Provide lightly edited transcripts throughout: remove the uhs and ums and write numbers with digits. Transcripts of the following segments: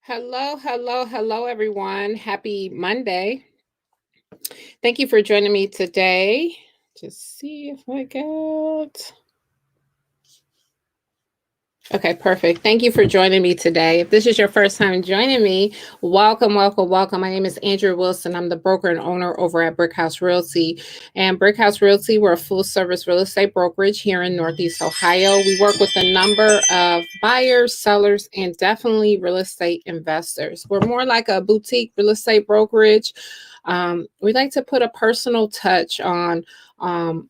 Hello, hello, hello, everyone. Happy Monday. Thank you for joining me today. Just see if I get. Okay, perfect. Thank you for joining me today. If this is your first time joining me, welcome, welcome, welcome. My name is Andrea Wilson. I'm the broker and owner over at Brickhouse Realty. And Brickhouse Realty, we're a full service real estate brokerage here in Northeast Ohio. We work with a number of buyers, sellers, and definitely real estate investors. We're more like a boutique real estate brokerage. We like to put a personal touch on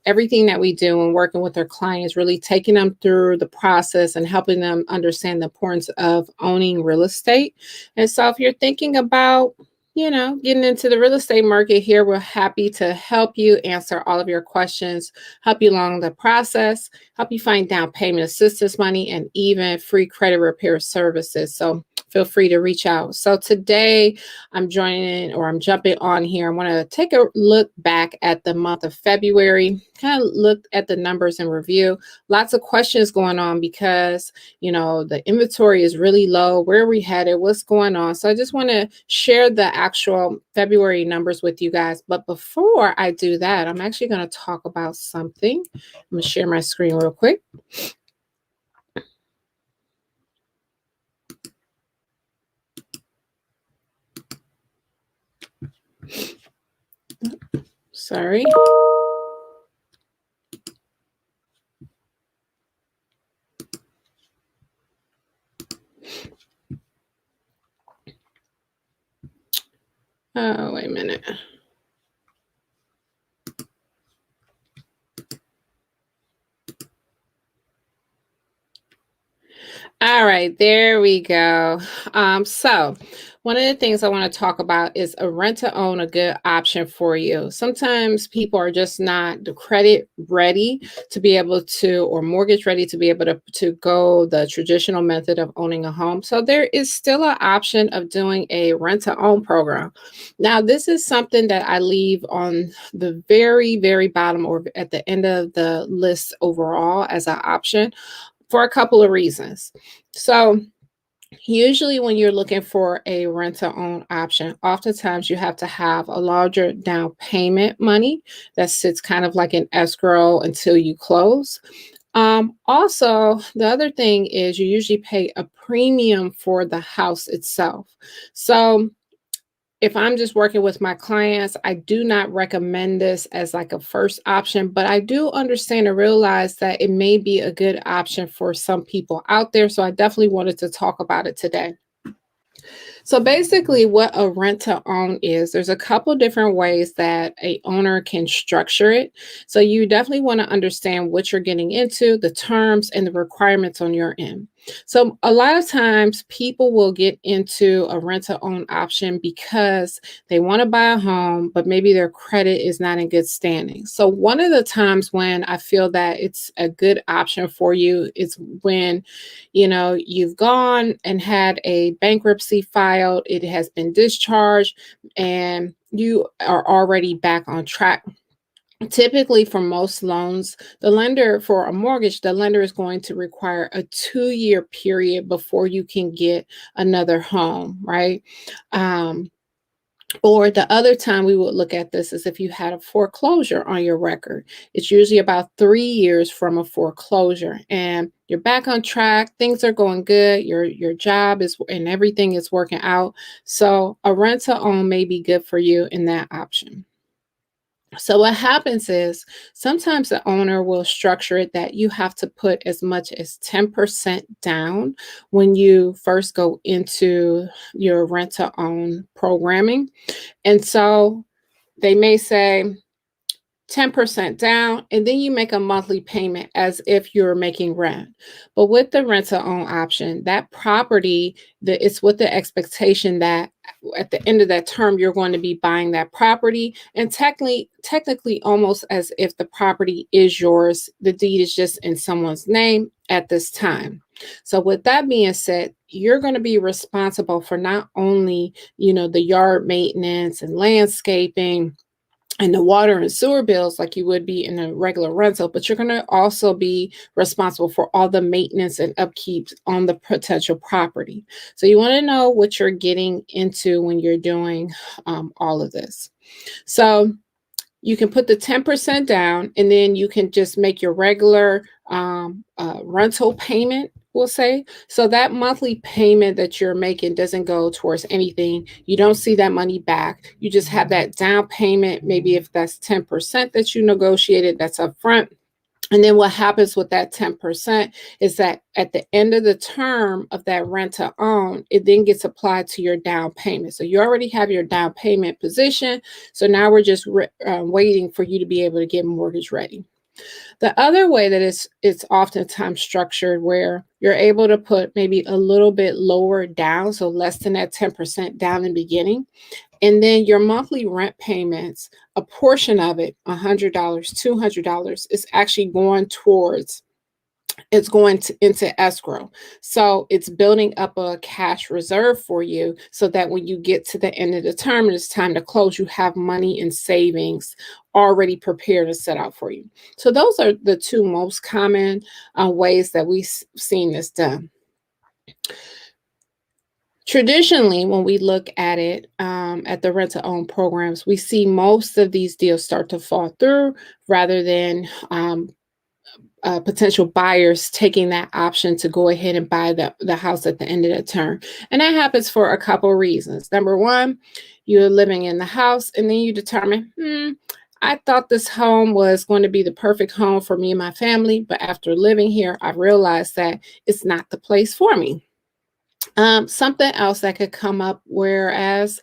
everything that we do and working with our clients, really taking them through the process and helping them understand the importance of owning real estate. And so if you're thinking about, getting into the real estate market here, we're happy to help you answer all of your questions, help you along the process, help you find down payment assistance money, and even free credit repair services. So feel free to reach out. So today I'm jumping on here. I want to take a look back at the month of February, kind of look at the numbers and review. Lots of questions going on because, the inventory is really low. Where are we headed? What's going on? So I just want to share the actual February numbers with you guys. But before I do that, I'm actually going to talk about something. I'm going to share my screen real quick. Sorry. Oh, wait a minute. All right, there we go. So one of the things I want to talk about is a rent to own a good option for you. Sometimes people are just not the credit ready to be able to, or mortgage ready to be able to go the traditional method of owning a home. So there is still an option of doing a rent to own program. Now, this is something that I leave on the very, very bottom or at the end of the list overall as an option for a couple of reasons. So, usually when you're looking for a rent to own option, oftentimes you have to have a larger down payment money that sits kind of like an escrow until you close. Also, the other thing is you usually pay a premium for the house itself. So, if I'm just working with my clients, I do not recommend this as like a first option, but I do understand and realize that it may be a good option for some people out there. So I definitely wanted to talk about it today. So basically, what a rent to own is, there's a couple different ways that a owner can structure it. So you definitely want to understand what you're getting into, the terms and the requirements on your end. So a lot of times people will get into a rent to own option because they want to buy a home, but maybe their credit is not in good standing. So one of the times when I feel that it's a good option for you is when you've gone and had a bankruptcy filed, it has been discharged, and you are already back on track. Typically, for most loans, for a mortgage, the lender is going to require a 2-year period before you can get another home, right? Um, or the other time we would look at this is if you had a foreclosure on your record. It's usually about 3 years from a foreclosure, and you're back on track. Things are going good. Your job is and everything is working out. So a rent to own may be good for you in that option. So what happens is sometimes the owner will structure it that you have to put as much as 10% down when you first go into your rent to own programming. And so they may say 10% down, and then you make a monthly payment as if you're making rent. But with the rent to own option, that property, it's with the expectation that at the end of that term, you're going to be buying that property, and technically almost as if the property is yours. The deed is just in someone's name at this time. So with that being said, you're going to be responsible for not only, the yard maintenance and landscaping, and the water and sewer bills like you would be in a regular rental, but you're going to also be responsible for all the maintenance and upkeep on the potential property. So you want to know what you're getting into when you're doing all of this. So you can put the 10% down, and then you can just make your regular rental payment, we'll say. So that monthly payment that you're making doesn't go towards anything. You don't see that money back. You just have that down payment. Maybe if that's 10% that you negotiated, that's upfront. And then what happens with that 10% is that at the end of the term of that rent to own, it then gets applied to your down payment. So you already have your down payment position. So now we're just waiting for you to be able to get mortgage ready. The other way that it's oftentimes structured where you're able to put maybe a little bit lower down, so less than that 10% down in the beginning, and then your monthly rent payments, a portion of it, $100, $200, is actually going towards, it's going into escrow. So it's building up a cash reserve for you so that when you get to the end of the term and it's time to close, you have money in savings already prepared and set out for you. So those are the two most common ways that we've seen this done. Traditionally, when we look at it at the rent to own programs, we see most of these deals start to fall through rather than potential buyers taking that option to go ahead and buy the house at the end of the term. And that happens for a couple of reasons. Number one, you're living in the house and then you determine, I thought this home was going to be the perfect home for me and my family, but after living here, I realized that it's not the place for me. Something else that could come up, whereas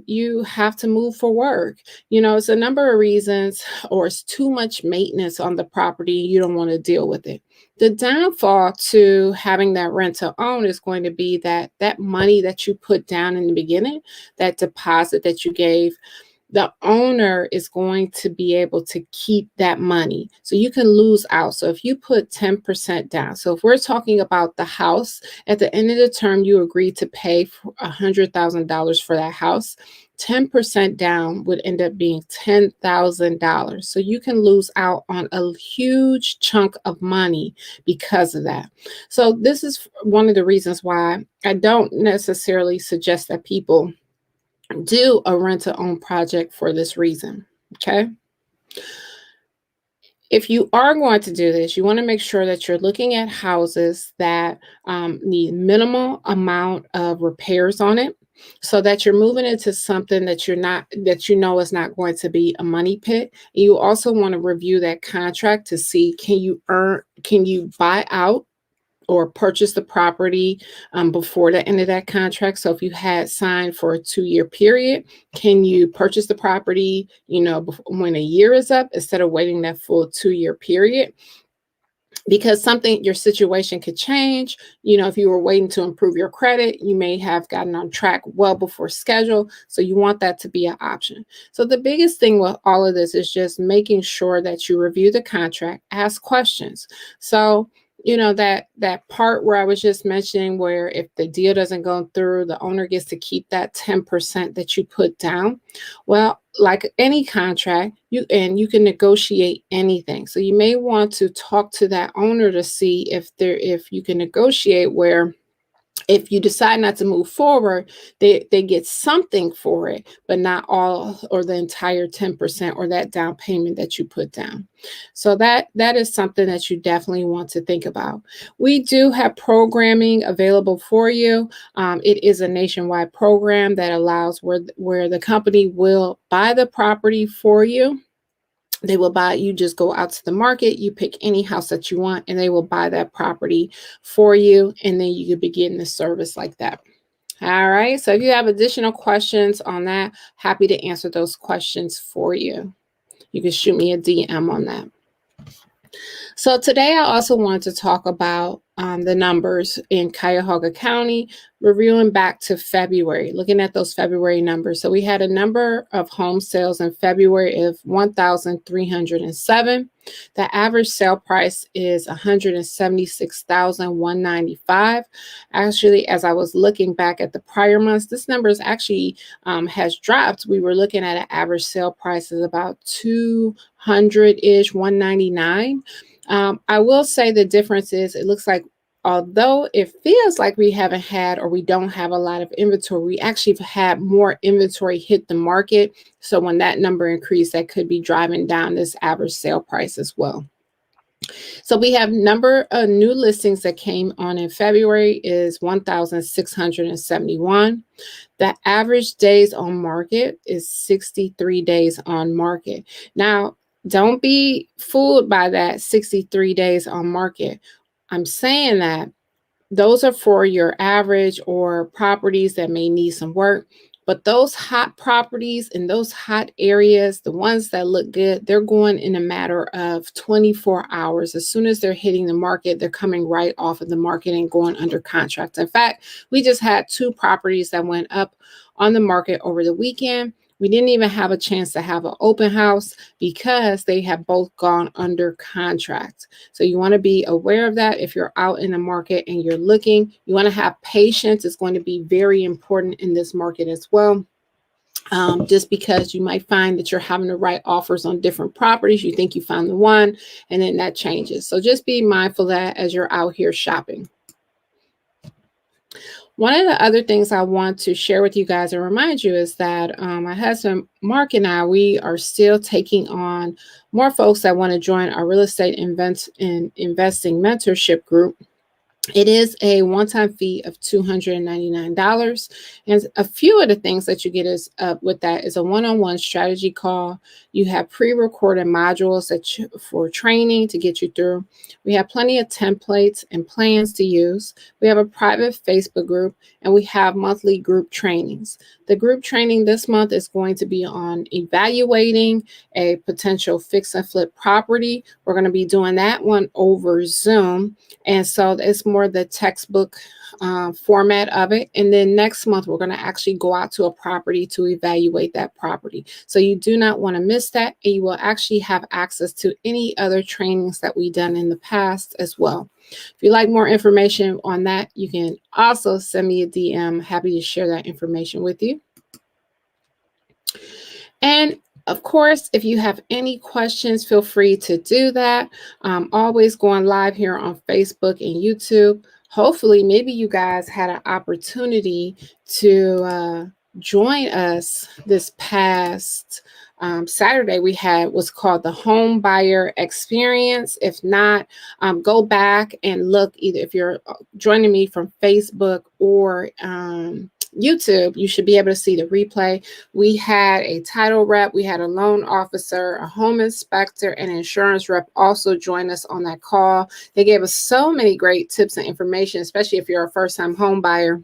you have to move for work. It's a number of reasons, or it's too much maintenance on the property. You don't want to deal with it. The downfall to having that rent to own is going to be that money that you put down in the beginning, that deposit that you gave, the owner is going to be able to keep that money. So you can lose out. So if you put 10% down, so if we're talking about the house, at the end of the term, you agreed to pay $100,000 for that house. 10% down would end up being $10,000. So you can lose out on a huge chunk of money because of that. So this is one of the reasons why I don't necessarily suggest that people do a rent to own project for this reason. Okay. If you are going to do this, you want to make sure that you're looking at houses that need minimal amount of repairs on it, so that you're moving into something that is not going to be a money pit. And you also want to review that contract to see, can you buy out or purchase the property before the end of that contract. So if you had signed for a 2-year period, can you purchase the property, when a year is up instead of waiting that full 2-year period? Because your situation could change. If you were waiting to improve your credit, you may have gotten on track well before schedule. So you want that to be an option. So the biggest thing with all of this is just making sure that you review the contract, ask questions. So that part where I was just mentioning, where if the deal doesn't go through, the owner gets to keep that 10% that you put down. Well, like any contract, you can negotiate anything. So you may want to talk to that owner to see if you can negotiate where, if you decide not to move forward, they get something for it, but not all or the entire 10% or that down payment that you put down. So that is something that you definitely want to think about. We do have programming available for you. It is a nationwide program that allows where the company will buy the property for you. They will buy, you just go out to the market, you pick any house that you want, and they will buy that property for you. And then you can begin the service like that. All right. So if you have additional questions on that, happy to answer those questions for you. You can shoot me a DM on that. So today I also wanted to talk about the numbers in Cuyahoga County, reviewing back to February, looking at those February numbers. So we had a number of home sales in February of 1,307. The average sale price is 176,195. Actually, as I was looking back at the prior months, this number is actually has dropped. We were looking at an average sale price of about 200-ish, 199. I will say the difference is it looks like although it feels like we haven't had or we don't have a lot of inventory, we actually have had more inventory hit the market. So when that number increased, that could be driving down this average sale price as well. So we have number of new listings that came on in February is 1,671. The average days on market is 63 days on market. Now, don't be fooled by that 63 days on market. I'm saying that those are for your average or properties that may need some work. But those hot properties in those hot areas, the ones that look good, they're going in a matter of 24 hours. As soon as they're hitting the market, they're coming right off of the market and going under contract. In fact, we just had two properties that went up on the market over the weekend. We didn't even have a chance to have an open house because they have both gone under contract. So you want to be aware of that if you're out in the market and you're looking. You want to have patience. It's going to be very important in this market as well. Just because you might find that you're having the right offers on different properties, you think you found the one, and then that changes. So just be mindful of that as you're out here shopping. One of the other things I want to share with you guys and remind you is that my husband, Mark, and I, we are still taking on more folks that want to join our real estate investing mentorship group. It is a one-time fee of $299. And a few of the things that you get is with that is a one-on-one strategy call. You have pre-recorded modules for training to get you through. We have plenty of templates and plans to use. We have a private Facebook group, and we have monthly group trainings. The group training this month is going to be on evaluating a potential fix and flip property. We're going to be doing that one over Zoom. And so it's more the textbook format of it. And then next month, we're going to actually go out to a property to evaluate that property. So you do not want to miss that. And you will actually have access to any other trainings that we've done in the past as well. If you'd like more information on that, you can also send me a DM. Happy to share that information with you. And of course, if you have any questions, feel free to do that. Always going live here on Facebook and YouTube. Hopefully, maybe you guys had an opportunity to join us this past Saturday. We had what's called the Home Buyer Experience. If not, go back and look either if you're joining me from Facebook or YouTube, you should be able to see the replay. We had a title rep, we had a loan officer, a home inspector, and insurance rep also join us on that call. They gave us so many great tips and information, especially if you're a first-time home buyer.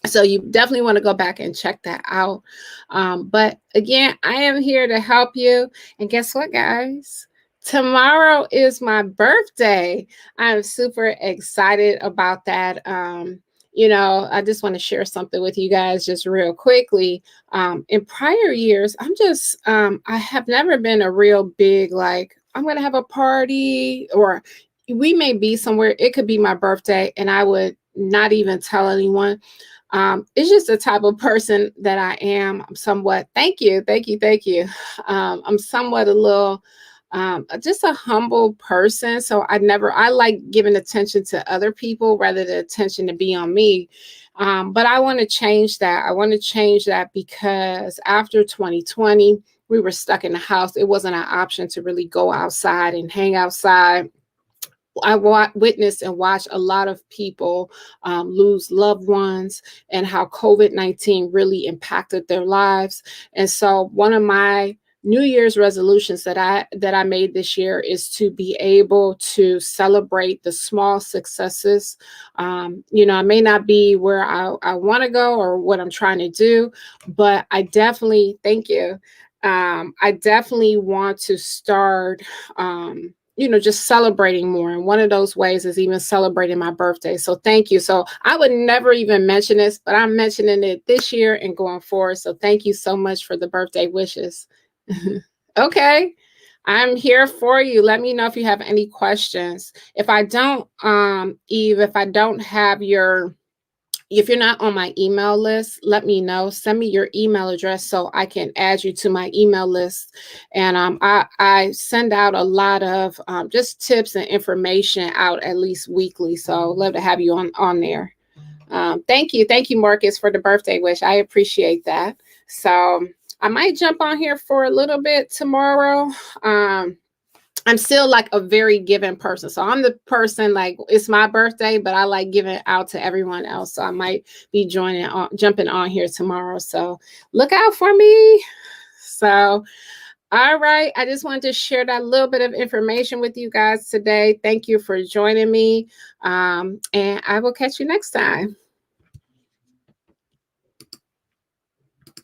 So you definitely want to go back and check that out. But again, I am here to help you. And guess what, guys? Tomorrow is my birthday. I'm super excited about that. I just want to share something with you guys just real quickly. In prior years, I have never been a real big, like, I'm going to have a party, or we may be somewhere. It could be my birthday, and I would not even tell anyone. It's just the type of person that I am. I'm somewhat, thank you. I'm somewhat a little, just a humble person. So I like giving attention to other people rather than attention to be on me. But I want to change that. I want to change that because after 2020, we were stuck in the house. It wasn't an option to really go outside and hang outside. I witnessed and watched a lot of people lose loved ones, and how COVID-19 really impacted their lives. And so one of my New Year's resolutions that I made this year is to be able to celebrate the small successes. I may not be where I want to go or what I'm trying to do, but I definitely, thank you. I definitely want to start just celebrating more. And one of those ways is even celebrating my birthday. So thank you. So I would never even mention this, but I'm mentioning it this year and going forward. So thank you so much for the birthday wishes. Okay. I'm here for you. Let me know if you have any questions. If I don't, Eve, if you're not on my email list, let me know. Send me your email address so I can add you to my email list. And I send out a lot of just tips and information out at least weekly. So love to have you on there. Thank you, Marcus, for the birthday wish. I appreciate that. So I might jump on here for a little bit tomorrow. I'm still like a very giving person. So I'm the person, like, it's my birthday, but I like giving out to everyone else. So I might be jumping on here tomorrow. So look out for me. So, all right. I just wanted to share that little bit of information with you guys today. Thank you for joining me. And I will catch you next time.